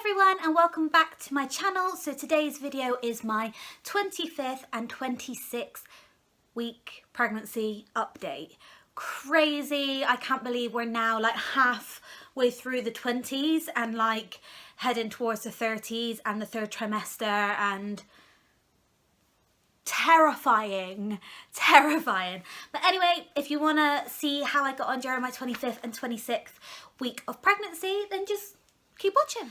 everyone and welcome back to my channel. So today's video is my 25th and 26th week pregnancy update. Crazy, I can't believe we're now like halfway through the 20s and like heading towards the 30s and the third trimester, and terrifying. But anyway, if you want to see how I got on during my 25th and 26th week of pregnancy, then just keep watching.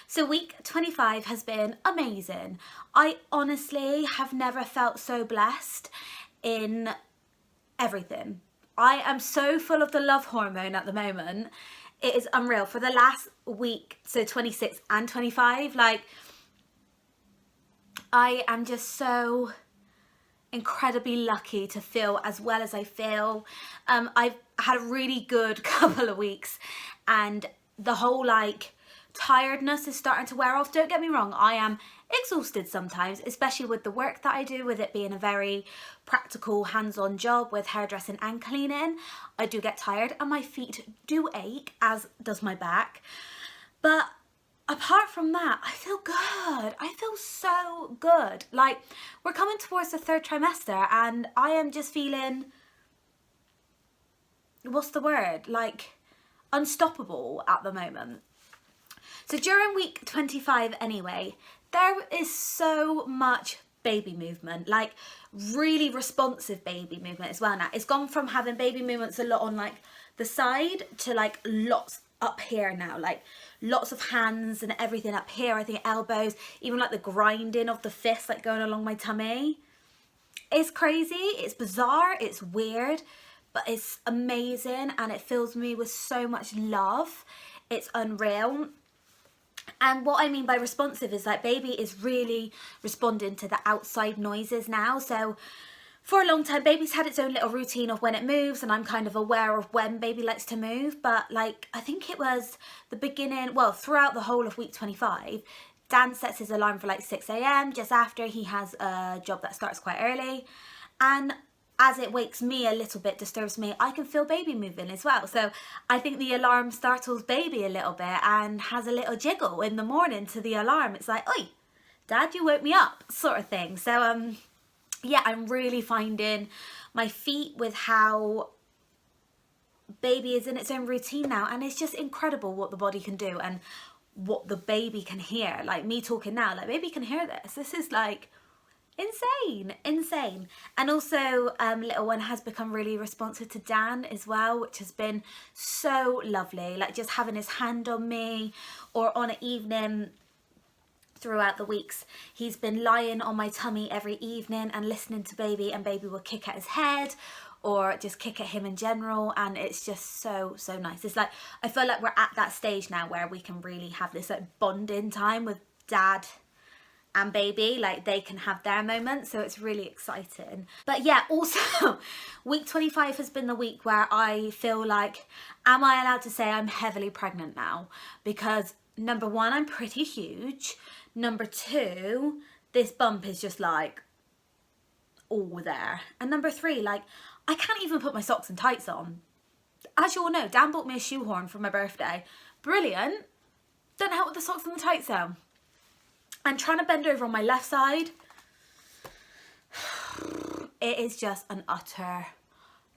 So week 25 has been amazing. I honestly have never felt so blessed in everything. I am so full of the love hormone at the moment. It is unreal. For the last week, so 26 and 25, like I am just so incredibly lucky to feel as well as I feel. I've had a really good couple of weeks and the whole like tiredness is starting to wear off. Don't get me wrong, I am exhausted sometimes, especially with the work that I do, with it being a very practical hands-on job with hairdressing and cleaning. I do get tired and my feet do ache, as does my back, but apart from that, I feel good. I feel so good. Like, we're coming towards the third trimester and I am just feeling, what's the word, like unstoppable at the moment. So during week 25 anyway, there is so much baby movement, like really responsive baby movement as well now. It's gone from having baby movements a lot on like the side to like lots up here now, like lots of hands and everything up here, I think elbows, even like the grinding of the fist like going along my tummy. It's crazy, it's bizarre, it's weird, but it's amazing and it fills me with so much love. It's unreal. And what I mean by responsive is like baby is really responding to the outside noises now. So for a long time, baby's had its own little routine of when it moves, and I'm kind of aware of when baby likes to move. But like, I think it was the beginning, well, throughout the whole of week 25, Dan sets his alarm for like 6 a.m. just after he has a job that starts quite early. And as it wakes me a little bit, disturbs me, I can feel baby moving as well. So I think the alarm startles baby a little bit and has a little jiggle in the morning to the alarm. It's like, oi, Dad, you woke me up, sort of thing. So yeah, I'm really finding my feet with how baby is in its own routine now, and it's just incredible what the body can do and what the baby can hear. Like me talking now, like baby can hear this. This is like insane. And also little one has become really responsive to Dan as well, which has been so lovely. Like just having his hand on me, or on an evening throughout the weeks, he's been lying on my tummy every evening and listening to baby, and baby will kick at his head or just kick at him in general, and it's just so nice. It's like, I feel like we're at that stage now where we can really have this like bonding time with Dad and baby, like they can have their moments, so it's really exciting. But yeah, also week 25 has been the week where I feel like, am I allowed to say I'm heavily pregnant now? Because number one, I'm pretty huge. Number two, this bump is just like all there. And number three, like I can't even put my socks and tights on. As you all know, Dan bought me a shoehorn for my birthday. Brilliant. Don't help with the socks and the tights though. I'm trying to bend over on my left side. It is just an utter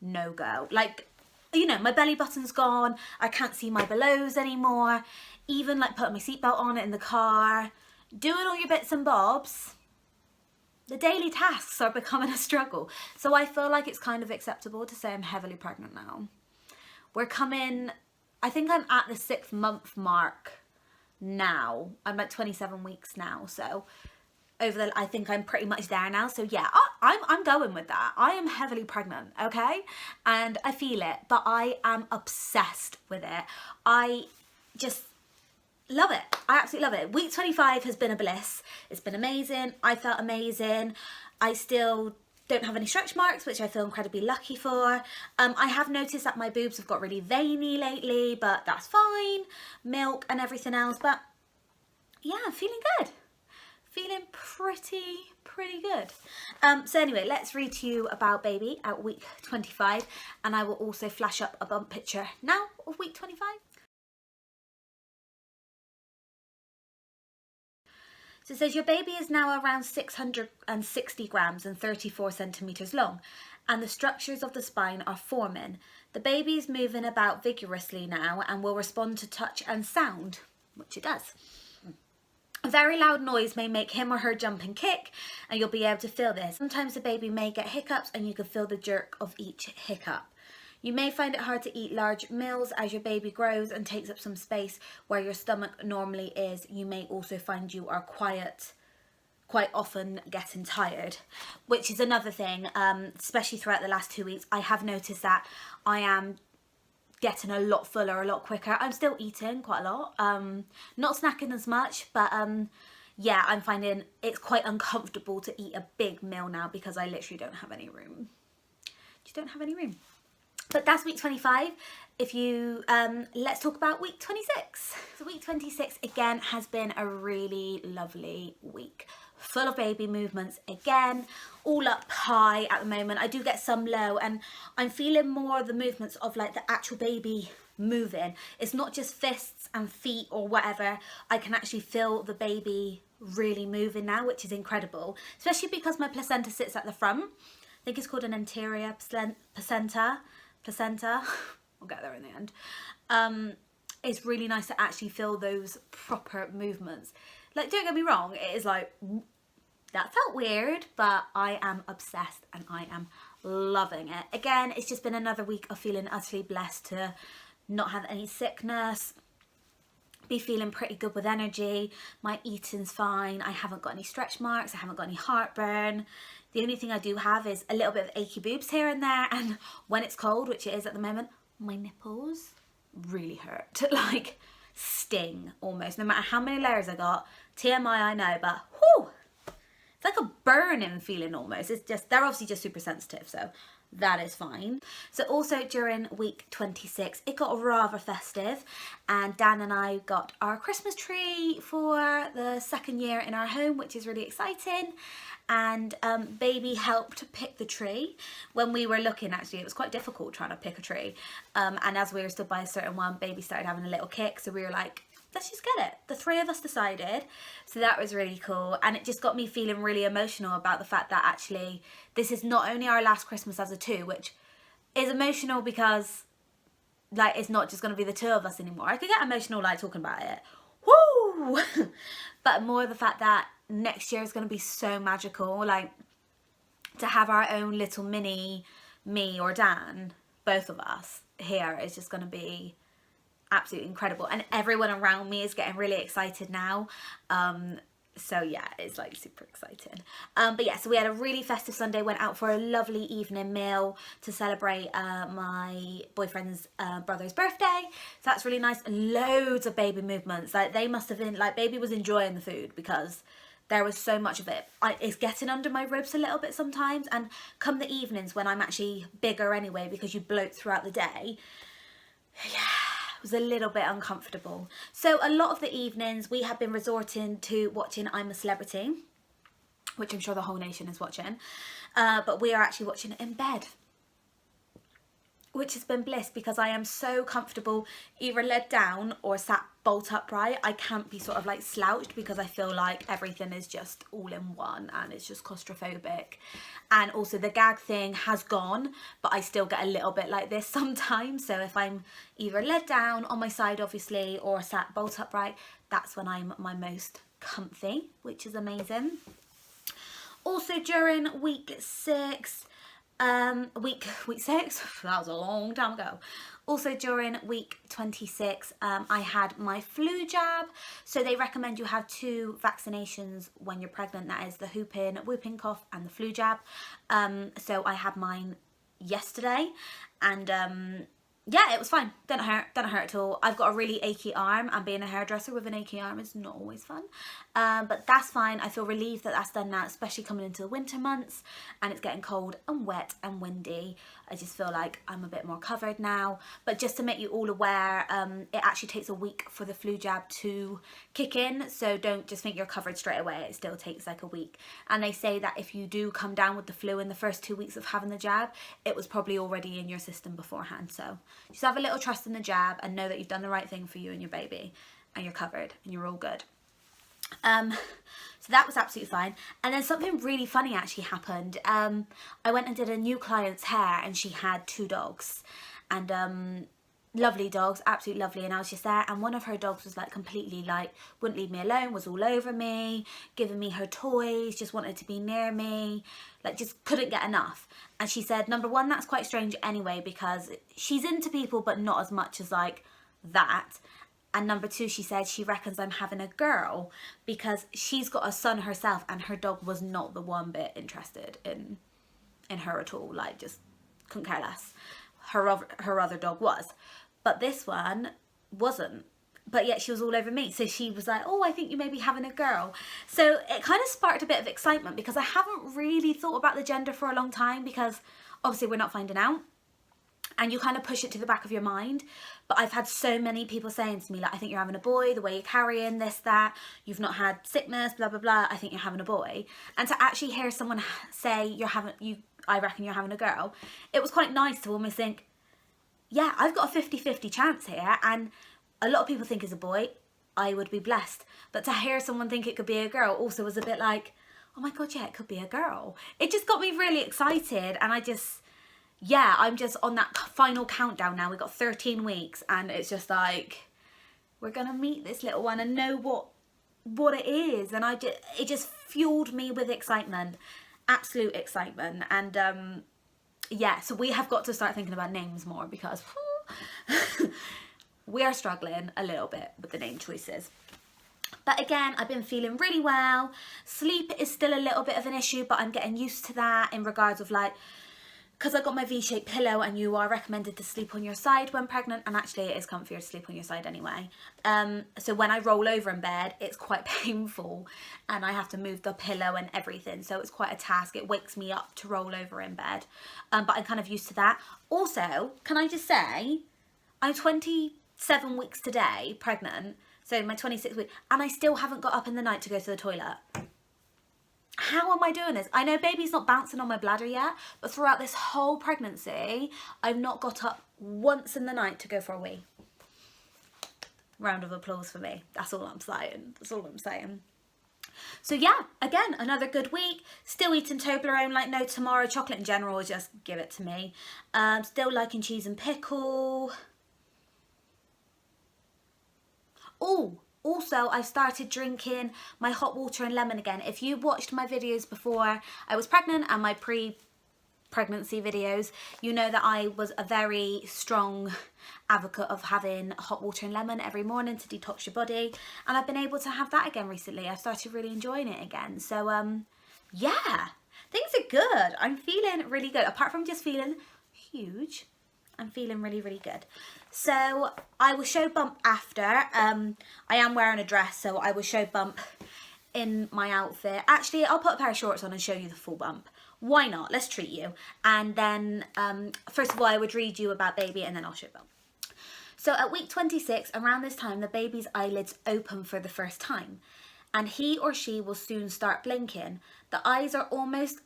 no-go. Like, you know, my belly button's gone. I can't see my belows anymore. Even like putting my seatbelt on it in the car, doing all your bits and bobs, the daily tasks are becoming a struggle. So I feel like it's kind of acceptable to say I'm heavily pregnant now. We're coming, I think I'm at the 6 month mark now. I'm at 27 weeks now, so I think I'm pretty much there now. So yeah, I'm going with that. I am heavily pregnant, okay? And I feel it, but I am obsessed with it. I just love it. I absolutely love it. Week 25 has been a bliss. It's been amazing. I felt amazing. I still don't have any stretch marks, which I feel incredibly lucky for. I have noticed that my boobs have got really veiny lately, but that's fine. Milk and everything else, but yeah, I'm feeling good. Feeling pretty good. So anyway, let's read to you about baby at week 25, and I will also flash up a bump picture now of week 25. So it says your baby is now around 660 grams and 34 centimetres long, and the structures of the spine are forming. The baby is moving about vigorously now and will respond to touch and sound, which it does. A very loud noise may make him or her jump and kick, and you'll be able to feel this. Sometimes the baby may get hiccups and you can feel the jerk of each hiccup. You may find it hard to eat large meals as your baby grows and takes up some space where your stomach normally is. You may also find you are quite often getting tired, which is another thing, especially throughout the last 2 weeks. I have noticed that I am getting a lot fuller, a lot quicker. I'm still eating quite a lot, not snacking as much, but yeah, I'm finding it's quite uncomfortable to eat a big meal now because I literally don't have any room. Just don't have any room. But that's week 25. If you, let's talk about week 26. So week 26 again has been a really lovely week. Full of baby movements again, all up high at the moment. I do get some low, and I'm feeling more the movements of like the actual baby moving. It's not just fists and feet or whatever. I can actually feel the baby really moving now, which is incredible, especially because my placenta sits at the front. I think it's called an anterior placenta. We'll get there in the end. It's really nice to actually feel those proper movements. Like, don't get me wrong, it is like, that felt weird, but I am obsessed and I am loving it. Again, it's just been another week of feeling utterly blessed to not have any sickness, be feeling pretty good with energy. My eating's fine. I haven't got any stretch marks. I haven't got any heartburn. The only thing I do have is a little bit of achy boobs here and there, and when it's cold, which it is at the moment, my nipples really hurt, like sting almost, no matter how many layers I got. TMI, I know, but whoo, it's like a burning feeling almost. It's just, they're obviously just super sensitive, so that is fine. So also during week 26, it got rather festive, and Dan and I got our Christmas tree for the second year in our home, which is really exciting. And baby helped pick the tree. When we were looking, actually, it was quite difficult trying to pick a tree. And as we were stood by a certain one, baby started having a little kick. So we were like, let's just get it. The three of us decided. So that was really cool. And it just got me feeling really emotional about the fact that actually this is not only our last Christmas as a two, which is emotional because like it's not just going to be the two of us anymore. I could get emotional like talking about it. Woo! But more the fact that next year is going to be so magical, like to have our own little mini me or Dan, both of us here, is just going to be absolutely incredible. And everyone around me is getting really excited now, so yeah, it's like super exciting. But yeah, so we had a really festive Sunday, went out for a lovely evening meal to celebrate my boyfriend's brother's birthday. So that's really nice. Loads of baby movements. Like they must have been, like baby was enjoying the food because there was so much of it. It's getting under my ribs a little bit sometimes, and come the evenings when I'm actually bigger anyway because you bloat throughout the day, yeah, it was a little bit uncomfortable. So a lot of the evenings we have been resorting to watching I'm a Celebrity, which I'm sure the whole nation is watching, but we are actually watching it in bed, which has been bliss because I am so comfortable either led down or sat bolt upright. I can't be sort of like slouched because I feel like everything is just all in one and it's just claustrophobic. And also the gag thing has gone, but I still get a little bit like this sometimes. So if I'm either led down on my side obviously or sat bolt upright, that's when I'm my most comfy, which is amazing. Also during week 6, week 6, that was a long time ago. Also during week 26, I had my flu jab. So they recommend you have 2 vaccinations when you're pregnant. That is the whooping cough and the flu jab. So I had mine yesterday, and yeah, it was fine. Didn't hurt at all. I've got a really achy arm, and being a hairdresser with an achy arm is not always fun. But that's fine. I feel relieved that that's done now, especially coming into the winter months and it's getting cold and wet and windy. I just feel like I'm a bit more covered now. But just to make you all aware, it actually takes a week for the flu jab to kick in. So don't just think you're covered straight away. It still takes like a week. And they say that if you do come down with the flu in the first 2 weeks of having the jab, it was probably already in your system beforehand. So just have a little trust in the jab and know that you've done the right thing for you and your baby, and you're covered and you're all good. So that was absolutely fine. And then something really funny actually happened. I went and did a new client's hair, and she had 2 dogs, and lovely dogs, absolutely lovely. And I was just there, and one of her dogs was like completely like, wouldn't leave me alone, was all over me, giving me her toys, just wanted to be near me, like just couldn't get enough. And she said, number one, that's quite strange anyway, because she's into people but not as much as like that. And number two, she said she reckons I'm having a girl because she's got a son herself, and her dog was not the one bit interested in her at all. Like, just couldn't care less. Her other dog was, but this one wasn't. But yet she was all over me. So she was like, oh, I think you may be having a girl. So it kind of sparked a bit of excitement, because I haven't really thought about the gender for a long time, because obviously we're not finding out. And you kind of push it to the back of your mind. But I've had so many people saying to me, like, I think you're having a boy, the way you're carrying this, that, you've not had sickness, blah, blah, blah, I think you're having a boy. And to actually hear someone say, I reckon you're having a girl, it was quite nice to almost think, yeah, I've got a 50-50 chance here. And a lot of people think it's a boy. I would be blessed. But to hear someone think it could be a girl also was a bit like, oh my God, yeah, it could be a girl. It just got me really excited. And I'm just on that final countdown now. We've got 13 weeks, and it's just like, we're going to meet this little one and know what it is. And it just fueled me with excitement, absolute excitement. And yeah, so we have got to start thinking about names more, because we are struggling a little bit with the name choices. But again, I've been feeling really well. Sleep is still a little bit of an issue, but I'm getting used to that in regards of like, because I got my V-shaped pillow, and you are recommended to sleep on your side when pregnant, and actually it is comfier to sleep on your side anyway. So when I roll over in bed, it's quite painful, and I have to move the pillow and everything, so it's quite a task. It wakes me up to roll over in bed, but I'm kind of used to that. Also, can I just say, I'm 27 weeks today pregnant, so my 26th week, and I still haven't got up in the night to go to the toilet. How am I doing this? I know baby's not bouncing on my bladder yet, but throughout this whole pregnancy, I've not got up once in the night to go for a wee. Round of applause for me. That's all I'm saying. That's all I'm saying. So yeah, again, another good week. Still eating Toblerone like no tomorrow. Chocolate in general, just give it to me. Still liking cheese and pickle. Oh, also, I started drinking my hot water and lemon again. If you watched my videos before I was pregnant and my pre-pregnancy videos, you know that I was a very strong advocate of having hot water and lemon every morning to detox your body. And I've been able to have that again recently. I've started really enjoying it again. So, yeah, things are good. I'm feeling really good. Apart from just feeling huge, I'm feeling really, really good. So I will show bump after. I am wearing a dress, so I will show bump in my outfit. Actually, I'll put a pair of shorts on and show you the full bump. Why not? Let's treat you. And then, first of all, I would read you about baby, and then I'll show bump. So at week 26, around this time, the baby's eyelids open for the first time, and he or she will soon start blinking. The eyes are almost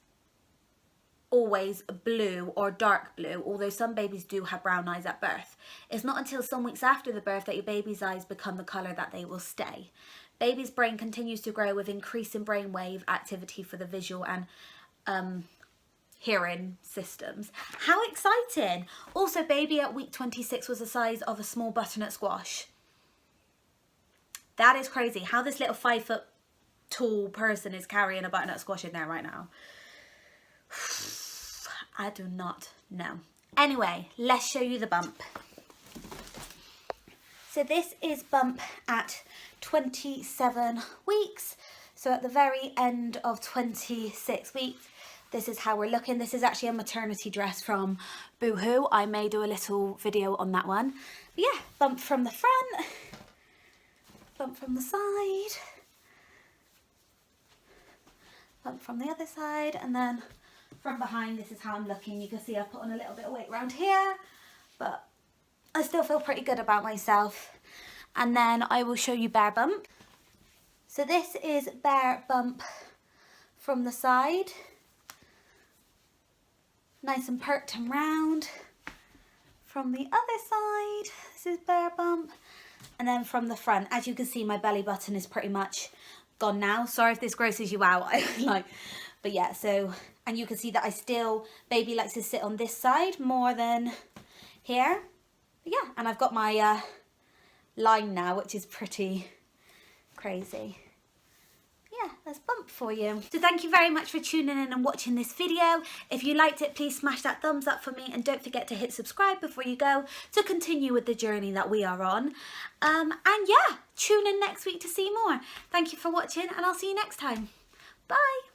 always blue or dark blue, although some babies do have brown eyes at birth. It's not until some weeks after the birth that your baby's eyes become the colour that they will stay. Baby's brain continues to grow with increasing brainwave activity for the visual and hearing systems. How exciting! Also, baby at week 26 was the size of a small butternut squash. That is crazy how this little 5 foot tall person is carrying a butternut squash in there right now. I do not know. Anyway, let's show you the bump. So this is bump at 27 weeks. So at the very end of 26 weeks, this is how we're looking. This is actually a maternity dress from Boohoo. I may do a little video on that one. But yeah, bump from the front, bump from the side, bump from the other side, and then from behind, this is how I'm looking. You can see I've put on a little bit of weight around here, but I still feel pretty good about myself. And then I will show you bare bump. So this is bare bump from the side. Nice and perked and round. From the other side, this is bare bump. And then from the front, as you can see, my belly button is pretty much gone now. Sorry if this grosses you out. But yeah, so, and you can see that baby likes to sit on this side more than here. But yeah, and I've got my line now, which is pretty crazy. Yeah, there's Bump for you. So thank you very much for tuning in and watching this video. If you liked it, please smash that thumbs up for me, and don't forget to hit subscribe before you go to continue with the journey that we are on. And yeah, tune in next week to see more. Thank you for watching, and I'll see you next time. Bye.